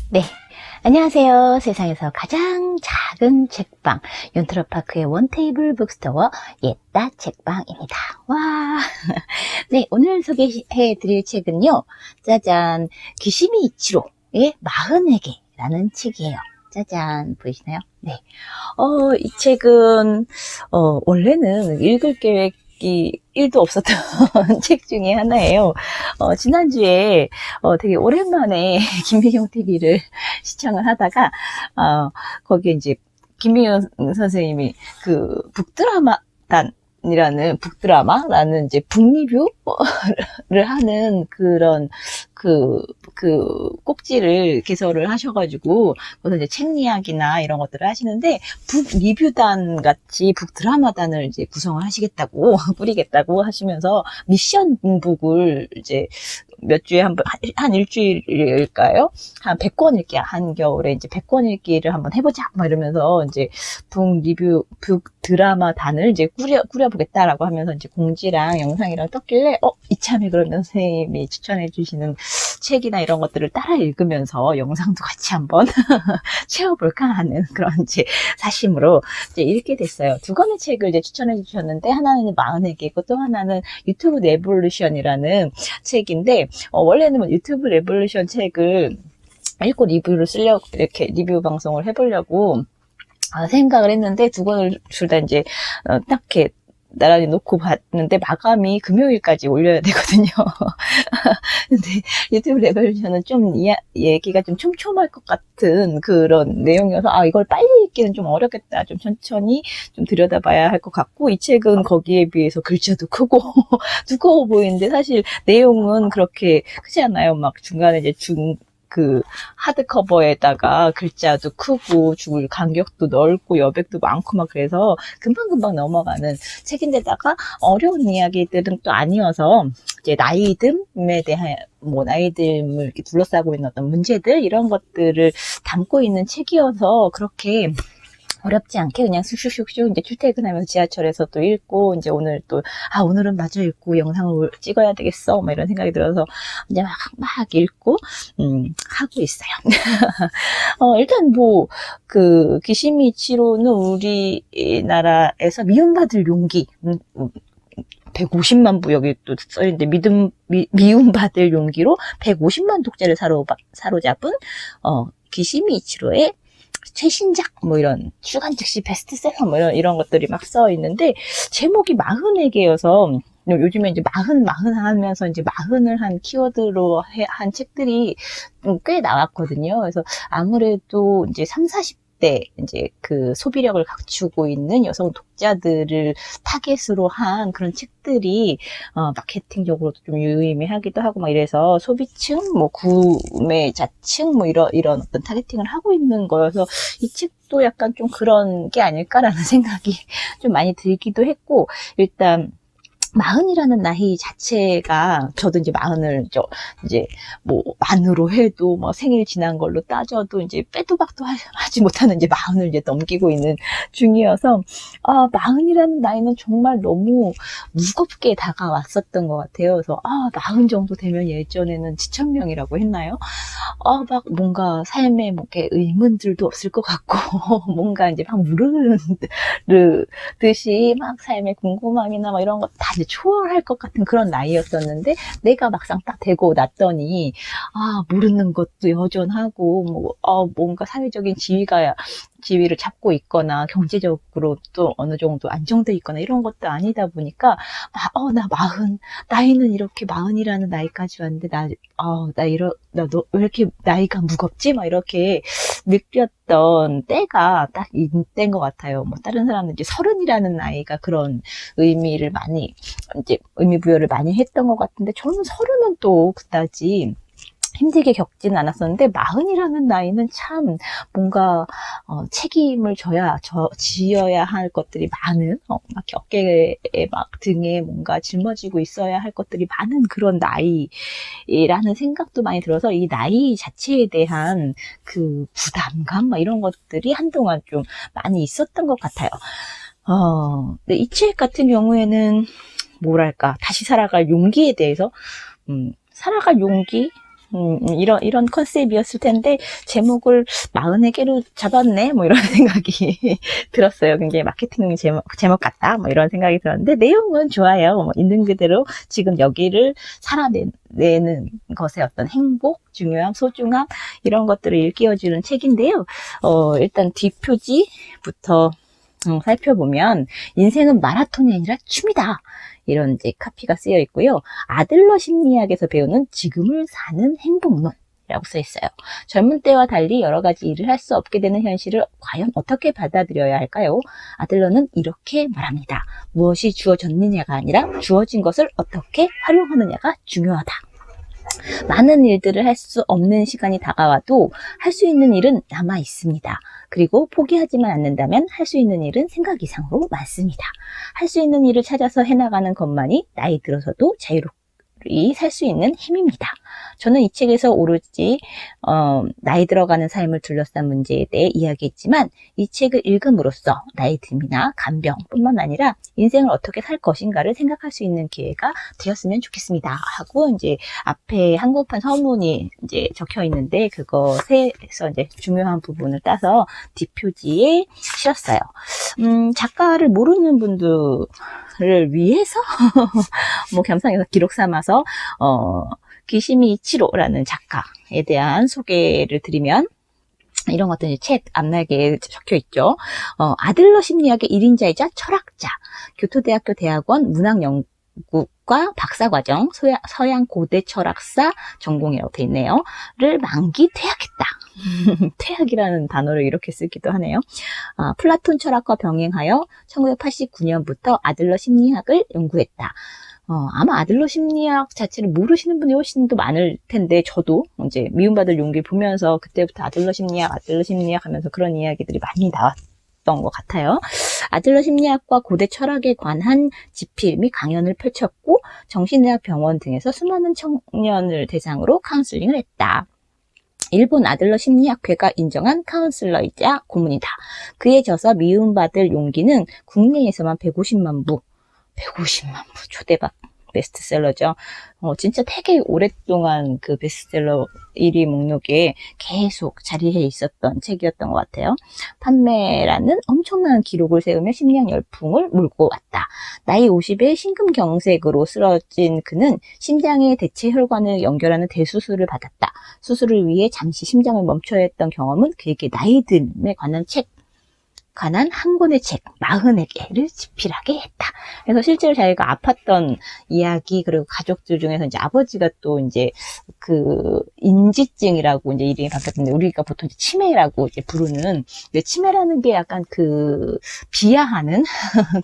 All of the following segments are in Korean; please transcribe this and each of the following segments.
네, 안녕하세요. 세상에서 가장 작은 책방 윤트로파크의 원테이블 북스토어 옛다 책방입니다. 와, 네, 오늘 소개해 드릴 책은요, 짜잔, 기시미 이치로의 40에게 라는 책이에요. 짜잔, 보이시나요? 네. 이 책은 원래는 읽을 계획이 1도 없었던 책 중에 하나예요. 지난주에 되게 오랜만에 김미경 TV를 시청을 하다가 거기에 이제 김미경 선생님이 그 북드라마라는 이제 북리뷰를 하는 그런 꼭지를 개설을 하셔가지고, 거기서 이제 책 이야기나 이런 것들을 하시는데, 북리뷰단 같이 북드라마단을 이제 구성을 하시겠다고, 꾸리겠다고 하시면서, 미션북을 이제 몇 주에 한 일주일일까요? 한 100권 읽기, 한겨울에 이제 100권 읽기를 한번 해보자, 막 이러면서, 이제 북드라마단을 이제 꾸려보겠다라고 하면서 이제 공지랑 영상이랑 떴길래, 이참에 그러면 선생님이 추천해주시는 책이나 이런 것들을 따라 읽으면서 영상도 같이 한번 채워볼까 하는 그런 이제 사심으로 이제 읽게 됐어요. 두 권의 책을 이제 추천해 주셨는데, 하나는 40에게고 또 하나는 유튜브 레볼루션이라는 책인데, 원래는 뭐 유튜브 레볼루션 책을 읽고 리뷰를 쓰려고, 이렇게 리뷰 방송을 해보려고 생각을 했는데, 두 권을 둘 다 이제 딱 이렇게 나란히 놓고 봤는데 마감이 금요일까지 올려야 되거든요. 근데 유튜브 레볼루션은 좀 얘기가 좀 촘촘할 것 같은 그런 내용이어서 이걸 빨리 읽기는 좀 어렵겠다. 좀 천천히 좀 들여다봐야 할 것 같고, 이 책은 거기에 비해서 글자도 크고 두꺼워 보이는데 사실 내용은 그렇게 크지 않아요. 막 중간에 이제 하드커버에다가 글자도 크고 줄 간격도 넓고 여백도 많고 막 그래서 금방금방 넘어가는 책인데다가 어려운 이야기들은 또 아니어서 이제 나이듦에 대한 나이듦을 이렇게 둘러싸고 있는 어떤 문제들 이런 것들을 담고 있는 책이어서 그렇게 어렵지 않게 그냥 슉슉슉슉 이제 출퇴근하면서 지하철에서 또 읽고, 이제 오늘 또 오늘은 마저 읽고 영상을 찍어야 되겠어 막 이런 생각이 들어서 이제 막 읽고 하고 있어요. 일단 기시미 이치로는 우리나라에서 미움받을 용기 150만 부 여기 또 써있는데, 미움받을 용기로 150만 독자를 사로잡은 기시미 이치로의 최신작 이런 주간 즉시 베스트셀러 이런 것들이 막 써 있는데, 제목이 40에게여서 요즘에 이제 40 하면서 이제 40을 한 키워드로 한 책들이 꽤 나왔거든요. 그래서 아무래도 이제 30-40대 이제 그 소비력을 갖추고 있는 여성 독자들을 타겟으로 한 그런 책들이 마케팅적으로도 좀 유의미하기도 하고 막 이래서 소비층, 구매자층 이런 어떤 타겟팅을 하고 있는 거여서 이 책도 약간 좀 그런 게 아닐까라는 생각이 좀 많이 들기도 했고, 일단 40이라는 나이 자체가, 저도 이제 40을 이제 만으로 해도 생일 지난 걸로 따져도 이제 빼도 박도 하지 못하는 이제 40을 이제 넘기고 있는 중이어서 40이라는 나이는 정말 너무 무겁게 다가왔었던 것 같아요. 그래서 40 정도 되면, 예전에는 지천명이라고 했나요? 막 뭔가 삶에 이렇게 의문들도 없을 것 같고 뭔가 이제 막 무르르듯이 막 삶의 궁금함이나 이런 거 다 이제 초월할 것 같은 그런 나이였었는데, 내가 막상 딱 되고 났더니 모르는 것도 여전하고 뭔가 사회적인 지위를 잡고 있거나 경제적으로 또 어느 정도 안정돼 있거나 이런 것도 아니다 보니까 나 40, 나이는 이렇게 40이라는 나이까지 왔는데 나 왜 이렇게 나이가 무겁지? 막 이렇게 느꼈던 때가 딱 이때인 것 같아요. 다른 사람은 이제 30이라는 나이가 그런 의미를 많이, 이제 의미 부여를 많이 했던 것 같은데, 저는 30은 또 그다지 힘들게 겪지는 않았었는데, 40이라는 나이는 참 뭔가 책임을 지어야 할 것들이 많은, 막 어깨에 등에 뭔가 짊어지고 있어야 할 것들이 많은 그런 나이라는 생각도 많이 들어서, 이 나이 자체에 대한 그 부담감 이런 것들이 한동안 좀 많이 있었던 것 같아요. 근데 이 책 같은 경우에는 다시 살아갈 용기에 대해서, 살아갈 용기? 이런 컨셉이었을 텐데, 제목을 40개로 잡았네? 뭐 이런 생각이 들었어요. 굉장히 마케팅 제목 같다? 뭐 이런 생각이 들었는데, 내용은 좋아요. 뭐 있는 그대로 지금 여기를 살아내는 것의 어떤 행복, 중요함, 소중함, 이런 것들을 일깨워주는 책인데요. 일단 뒷표지부터 살펴보면, 인생은 마라톤이 아니라 춤이다. 이런 이제 카피가 쓰여 있고요. 아들러 심리학에서 배우는 지금을 사는 행복론이라고 써 있어요. 젊은 때와 달리 여러 가지 일을 할 수 없게 되는 현실을 과연 어떻게 받아들여야 할까요? 아들러는 이렇게 말합니다. 무엇이 주어졌느냐가 아니라 주어진 것을 어떻게 활용하느냐가 중요하다. 많은 일들을 할 수 없는 시간이 다가와도 할 수 있는 일은 남아 있습니다. 그리고 포기하지만 않는다면 할 수 있는 일은 생각 이상으로 많습니다. 할 수 있는 일을 찾아서 해나가는 것만이 나이 들어서도 자유롭게 살 수 있는 힘입니다. 저는 이 책에서 오로지 나이 들어가는 삶을 둘러싼 문제에 대해 이야기했지만, 이 책을 읽음으로써 나이 듦이나 간병뿐만 아니라 인생을 어떻게 살 것인가를 생각할 수 있는 기회가 되었으면 좋겠습니다 하고, 이제 앞에 한국판 서문이 이제 적혀 있는데, 그것에서 이제 중요한 부분을 따서 뒷표지에 실었어요. 작가를 모르는 분들을 위해서 뭐 겸사겸사 기록 삼아서 기시미 이치로라는 작가에 대한 소개를 드리면, 이런 것들이 책 앞날개에 적혀 있죠. 아들러 심리학의 1인자이자 철학자, 교토대학교 대학원 문학연구과 박사과정, 서양 고대 철학사 전공이라고 돼 있네요. 를 만기 퇴학했다. 퇴학이라는 단어를 이렇게 쓰기도 하네요. 플라톤 철학과 병행하여 1989년부터 아들러 심리학을 연구했다. 아마 아들러 심리학 자체를 모르시는 분이 훨씬 더 많을 텐데, 저도 이제 미움받을 용기를 보면서 그때부터 아들러 심리학 하면서 그런 이야기들이 많이 나왔던 것 같아요. 아들러 심리학과 고대 철학에 관한 집필 및 강연을 펼쳤고, 정신의학 병원 등에서 수많은 청년을 대상으로 카운슬링을 했다. 일본 아들러 심리학회가 인정한 카운슬러이자 고문이다. 그의 저서 미움받을 용기는 국내에서만 150만 부 초대박 베스트셀러죠. 진짜 되게 오랫동안 그 베스트셀러 1위 목록에 계속 자리해 있었던 책이었던 것 같아요. 판매라는 엄청난 기록을 세우며 심리학 열풍을 몰고 왔다. 나이 50에 심근경색으로 쓰러진 그는 심장의 대체 혈관을 연결하는 대수술을 받았다. 수술을 위해 잠시 심장을 멈춰야 했던 경험은 그에게 나이 듦에 관한 한 권의 책 40개를 집필하게 했다. 그래서 실제로 자기가 아팠던 이야기, 그리고 가족들 중에서 이제 아버지가 또 이제 그 인지증이라고 이제 이름이 바뀌었는데, 우리가 보통 치매라고 이제 부르는, 근데 치매라는 게 약간 그 비하하는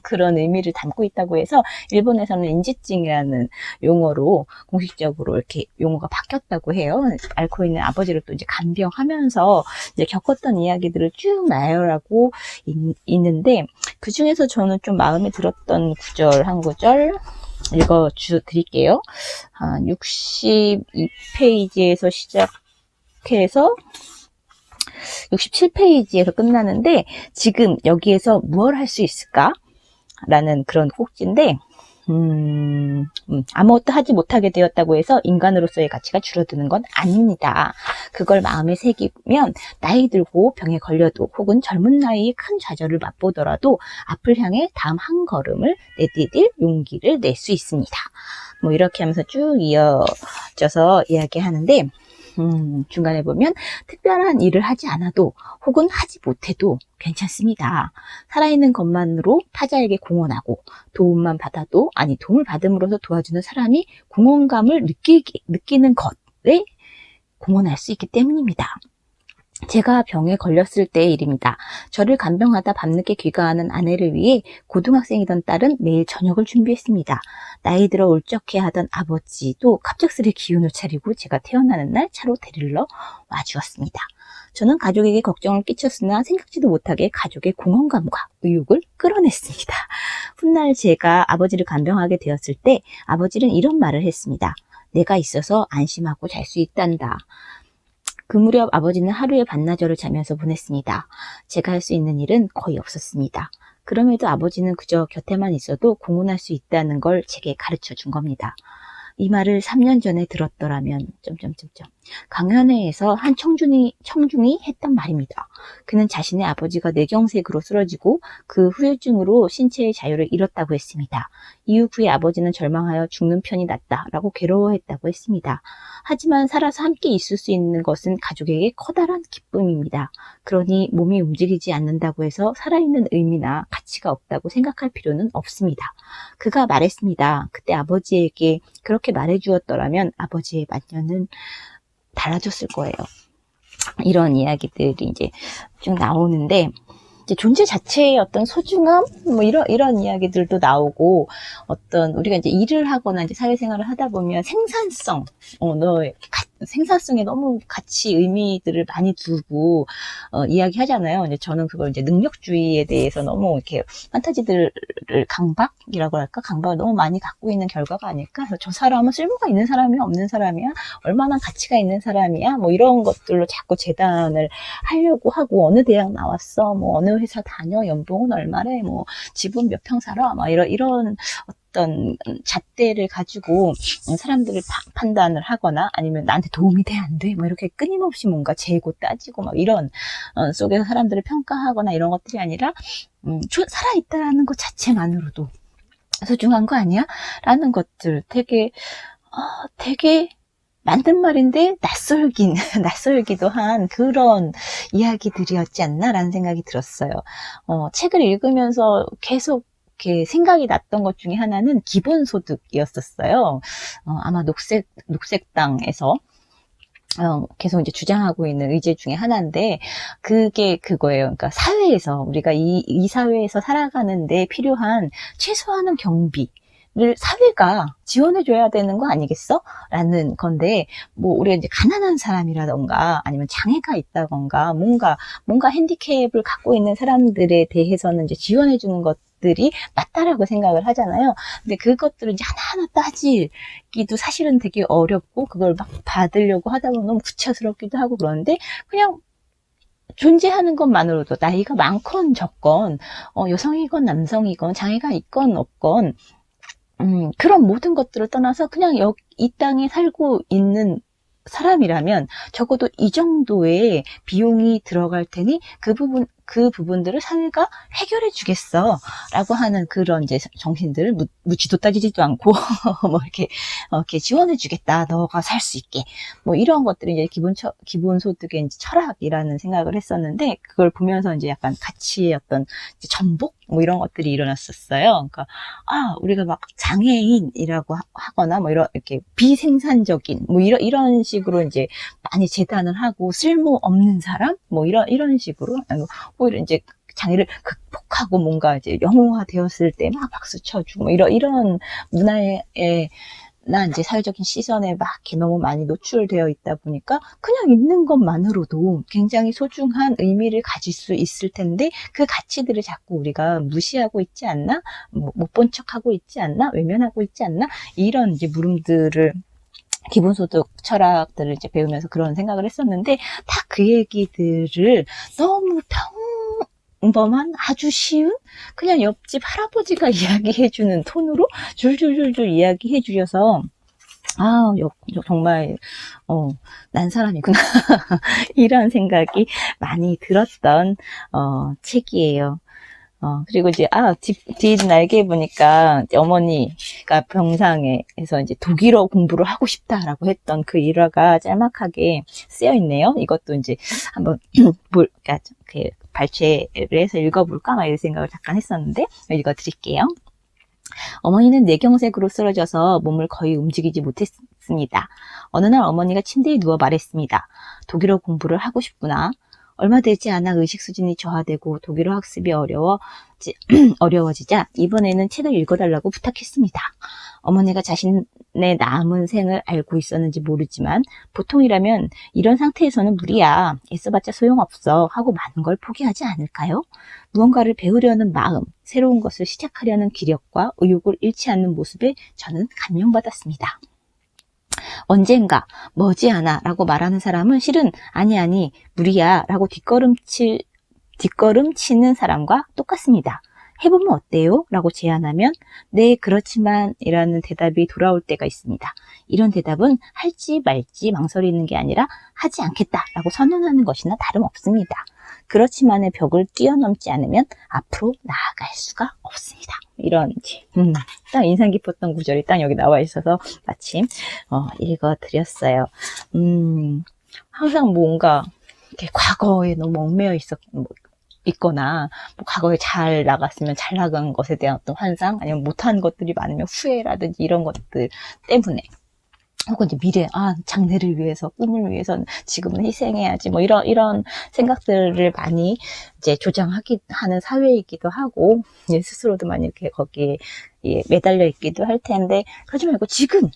그런 의미를 담고 있다고 해서 일본에서는 인지증이라는 용어로 공식적으로 이렇게 용어가 바뀌었다고 해요. 앓고 있는 아버지를 또 이제 간병하면서 이제 겪었던 이야기들을 쭉 나열하고 있는데, 그 중에서 저는 좀 마음에 들었던 구절 한 구절 읽어드릴게요. 62페이지에서 시작해서 67페이지에서 끝나는데, 지금 여기에서 무엇을 할 수 있을까? 라는 그런 꼭지인데, 아무것도 하지 못하게 되었다고 해서 인간으로서의 가치가 줄어드는 건 아닙니다. 그걸 마음에 새기면 나이 들고 병에 걸려도, 혹은 젊은 나이에 큰 좌절을 맛보더라도 앞을 향해 다음 한 걸음을 내디딜 용기를 낼 수 있습니다. 뭐 이렇게 하면서 쭉 이어져서 이야기하는데, 중간에 보면 특별한 일을 하지 않아도, 혹은 하지 못해도 괜찮습니다. 살아있는 것만으로 타자에게 공헌하고, 도움을 받음으로써 도와주는 사람이 공헌감을 느끼는 것에 공헌할 수 있기 때문입니다. 제가 병에 걸렸을 때의 일입니다. 저를 간병하다 밤늦게 귀가하는 아내를 위해 고등학생이던 딸은 매일 저녁을 준비했습니다. 나이 들어 울적해하던 아버지도 갑작스레 기운을 차리고 제가 태어나는 날 차로 데리러 와주었습니다. 저는 가족에게 걱정을 끼쳤으나 생각지도 못하게 가족의 공헌감과 의욕을 끌어냈습니다. 훗날 제가 아버지를 간병하게 되었을 때 아버지는 이런 말을 했습니다. 내가 있어서 안심하고 잘 수 있단다. 그 무렵 아버지는 하루에 반나절을 자면서 보냈습니다. 제가 할 수 있는 일은 거의 없었습니다. 그럼에도 아버지는 그저 곁에만 있어도 공헌할 수 있다는 걸 제게 가르쳐 준 겁니다. 이 말을 3년 전에 들었더라면 점점점점 강연회에서 한 청중이 했던 말입니다. 그는 자신의 아버지가 뇌경색으로 쓰러지고 그 후유증으로 신체의 자유를 잃었다고 했습니다. 이후 그의 아버지는 절망하여 죽는 편이 낫다라고 괴로워했다고 했습니다. 하지만 살아서 함께 있을 수 있는 것은 가족에게 커다란 기쁨입니다. 그러니 몸이 움직이지 않는다고 해서 살아있는 의미나 가치가 없다고 생각할 필요는 없습니다. 그가 말했습니다. 그때 아버지에게 그렇게 말해주었더라면 아버지의 만년은 달라졌을 거예요. 이런 이야기들이 이제 쭉 나오는데, 이제 존재 자체의 어떤 소중함, 뭐 이런 이야기들도 나오고, 어떤 우리가 이제 일을 하거나 이제 사회생활을 하다 보면 생산성, 너의 생산성에 너무 가치, 의미들을 많이 두고, 이야기하잖아요. 이제 저는 그걸 이제 능력주의에 대해서 너무 이렇게 판타지들을 강박이라고 할까? 강박을 너무 많이 갖고 있는 결과가 아닐까? 그래서 저 사람은 쓸모가 있는 사람이야? 없는 사람이야? 얼마나 가치가 있는 사람이야? 뭐 이런 것들로 자꾸 재단을 하려고 하고, 어느 대학 나왔어? 뭐 어느 회사 다녀? 연봉은 얼마래? 뭐 집은 몇 평 살아? 막 이런 어떤 잣대를 가지고 사람들을 판단을 하거나 아니면 나한테 도움이 돼 안 돼? 뭐 이렇게 끊임없이 뭔가 재고 따지고 막 이런 속에서 사람들을 평가하거나 이런 것들이 아니라 살아있다라는 것 자체만으로도 소중한 거 아니야? 라는 것들 되게 맞는 말인데 낯설기도 한 그런 이야기들이었지 않나라는 생각이 들었어요. 책을 읽으면서 계속 이렇게 생각이 났던 것 중에 하나는 기본소득이었었어요. 아마 녹색당에서 계속 이제 주장하고 있는 의제 중에 하나인데, 그게 그거예요. 그러니까 사회에서, 우리가 이 사회에서 살아가는데 필요한 최소한의 경비를 사회가 지원해줘야 되는 거 아니겠어? 라는 건데, 뭐, 우리가 이제 가난한 사람이라던가, 아니면 장애가 있다던가, 뭔가 핸디캡을 갖고 있는 사람들에 대해서는 이제 지원해주는 것들이 맞다라고 생각을 하잖아요. 근데 그것들을 이제 하나하나 따지기도 사실은 되게 어렵고, 그걸 막 받으려고 하다 보면 너무 구차스럽기도 하고 그러는데, 그냥 존재하는 것만으로도 나이가 많건 적건, 여성이건 남성이건 장애가 있건 없건, 그런 모든 것들을 떠나서 그냥 이 땅에 살고 있는 사람이라면 적어도 이 정도의 비용이 들어갈 테니 그 부분들을 사회가 해결해 주겠어 라고 하는 그런 이제 정신들을 묻지도 따지지도 않고 뭐 이렇게 지원해 주겠다, 너가 살 수 있게, 뭐 이런 것들이 이제 기본소득의 이제 철학이라는 생각을 했었는데, 그걸 보면서 이제 약간 가치의 어떤 이제 전복 뭐 이런 것들이 일어났었어요. 그러니까 우리가 막 장애인이라고 하거나 뭐 이렇게 비생산적인 뭐 이런 식으로 이제 많이 재단을 하고, 쓸모 없는 사람 뭐 이런 식으로 오히려 이제 장애를 극복하고 뭔가 이제 영웅화 되었을 때 막 박수 쳐주고 뭐 이런 문화에 나 이제 사회적인 시선에 막 이렇게 너무 많이 노출되어 있다 보니까 그냥 있는 것만으로도 굉장히 소중한 의미를 가질 수 있을 텐데, 그 가치들을 자꾸 우리가 무시하고 있지 않나? 못 본 척하고 있지 않나? 외면하고 있지 않나? 이런 이제 물음들을, 기본소득 철학들을 이제 배우면서 그런 생각을 했었는데, 다 그 얘기들을 너무 평범한, 아주 쉬운, 그냥 옆집 할아버지가 이야기해주는 톤으로 줄줄줄줄 이야기해주셔서, 정말, 난 사람이구나. 이런 생각이 많이 들었던, 책이에요. 그리고 이제, 뒤 날개에 보니까, 어머니가 병상에서 이제 독일어 공부를 하고 싶다라고 했던 그 일화가 짤막하게 쓰여 있네요. 이것도 이제 한번, 그러니까 발췌를 해서 읽어볼까? 막 이런 생각을 잠깐 했었는데, 읽어드릴게요. 어머니는 뇌경색으로 쓰러져서 몸을 거의 움직이지 못했습니다. 어느 날 어머니가 침대에 누워 말했습니다. 독일어 공부를 하고 싶구나. 얼마 되지 않아 의식 수준이 저하되고 독일어 학습이 어려워지자 이번에는 책을 읽어달라고 부탁했습니다. 어머니가 자신의 남은 생을 알고 있었는지 모르지만 보통이라면 이런 상태에서는 무리야, 애써봤자 소용없어 하고 많은 걸 포기하지 않을까요? 무언가를 배우려는 마음, 새로운 것을 시작하려는 기력과 의욕을 잃지 않는 모습에 저는 감명받았습니다. 언젠가, 머지않아 라고 말하는 사람은 실은 아니 무리야 라고 뒷걸음치는 사람과 똑같습니다. 해보면 어때요? 라고 제안하면 네, 그렇지만 이라는 대답이 돌아올 때가 있습니다. 이런 대답은 할지 말지 망설이는 게 아니라 하지 않겠다 라고 선언하는 것이나 다름없습니다. 그렇지만의 벽을 뛰어넘지 않으면 앞으로 나아갈 수가 없습니다. 이런 딱 인상 깊었던 구절이 딱 여기 나와 있어서 마침 읽어드렸어요. 항상 뭔가 이렇게 과거에 너무 얽매여 있거나 뭐 과거에 잘 나갔으면 잘 나간 것에 대한 어떤 환상, 아니면 못한 것들이 많으면 후회라든지 이런 것들 때문에, 혹은 이제 미래, 장래를 위해서, 꿈을 위해서 지금은 희생해야지, 뭐 이런 생각들을 많이 이제 하는 사회이기도 하고, 스스로도 많이 이렇게 거기에 매달려 있기도 할 텐데, 그러지 말고 지금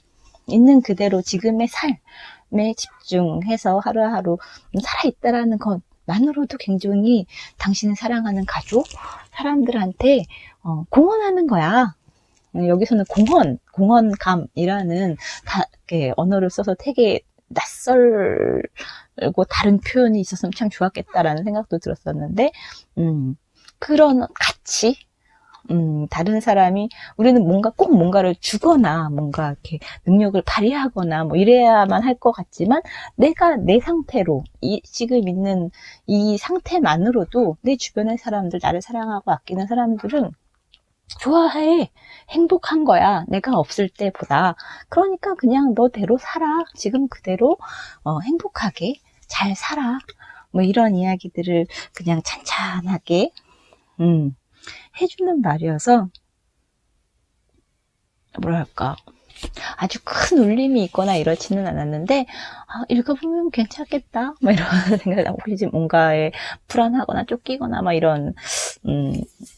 있는 그대로 지금의 삶에 집중해서 하루하루 살아있다라는 것만으로도 굉장히 당신을 사랑하는 가족, 사람들한테 공헌하는 거야. 여기서는 공헌감이라는 언어를 써서 되게 낯설고 다른 표현이 있었으면 참 좋았겠다라는 생각도 들었었는데, 그런 가치, 다른 사람이, 우리는 꼭 뭔가를 주거나, 뭔가 이렇게 능력을 발휘하거나, 뭐 이래야만 할 것 같지만, 내가 내 상태로, 지금 있는 이 상태만으로도 내 주변의 사람들, 나를 사랑하고 아끼는 사람들은 좋아해. 행복한 거야. 내가 없을 때보다. 그러니까 그냥 너대로 살아. 지금 그대로 행복하게 잘 살아. 뭐 이런 이야기들을 그냥 찬찬하게 해주는 말이어서, 뭐랄까, 아주 큰 울림이 있거나 이렇지는 않았는데, 읽어보면 괜찮겠다, 뭐 이런 생각이, 혹시 뭔가에 불안하거나 쫓기거나, 막 이런,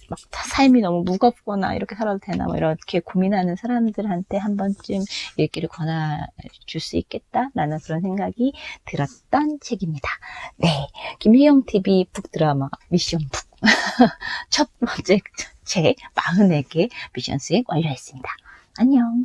막 삶이 너무 무겁거나, 이렇게 살아도 되나, 뭐 이렇게 고민하는 사람들한테 한 번쯤 읽기를 권해줄 수 있겠다라는 그런 생각이 들었던 책입니다. 네. 김혜영TV 북드라마 미션북. 첫 번째 책 40개 미션 수행 완료했습니다. 안녕.